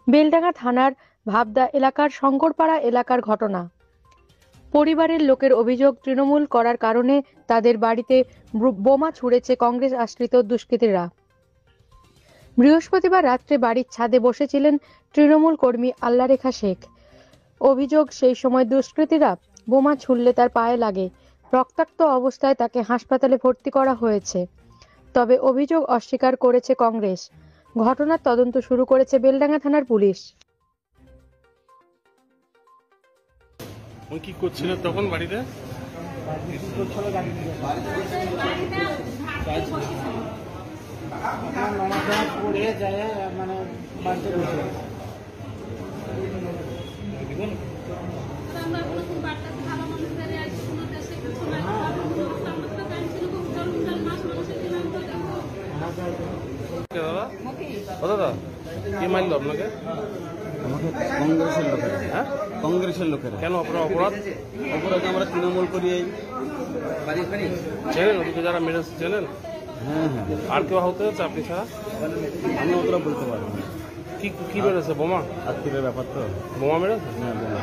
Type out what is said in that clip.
বেলডাঙ্গা থানার ভাবদা এলাকার শঙ্করপাড়া এলাকার ঘটনা। পরিবারের লোকের অভিযোগ, তৃণমূল করার কারণে তাদের বাড়িতে বোমা ছুঁড়েছে কংগ্রেস আশ্রিত দুষ্কৃতীরা। বৃহস্পতিবার রাত্রে বাড়ির ছাদে বসেছিলেন তৃণমূল কর্মী আল্লারেখা শেখ। অভিযোগ, সেই সময় দুষ্কৃতীরা বোমা ছুড়লে তার পায়ে লাগে। রক্তাক্ত অবস্থায় তাকে হাসপাতালে ভর্তি করা হয়েছে। তবে অভিযোগ অস্বীকার করেছে কংগ্রেস। ঘটনার তদন্ত শুরু করেছে বেলডাঙ্গা থানার পুলিশ। ওই কি করছিল তখন বাড়িতে? পড়ে যায় মানে বাড়িতে বসে দাদা কে মারলো আপনাকে? আমাকে কংগ্রেসের লোকেরা। হ্যাঁ, কংগ্রেসের লোকেরা। কেন আপনার অপরাধ? অপরাধ আমরা তৃণমূল করি। চেনেন ওদিকে যারা মেরেছে চেনেন? হ্যাঁ হ্যাঁ, আর কেউ আহত হয়েছে আপনি ছাড়া? আমি অতটা বলতে পারবো না। কি মেরেছে? বোমা? আত্মীয়ের ব্যাপার তো। বোমা মেরেছে? হ্যাঁ, বোমা।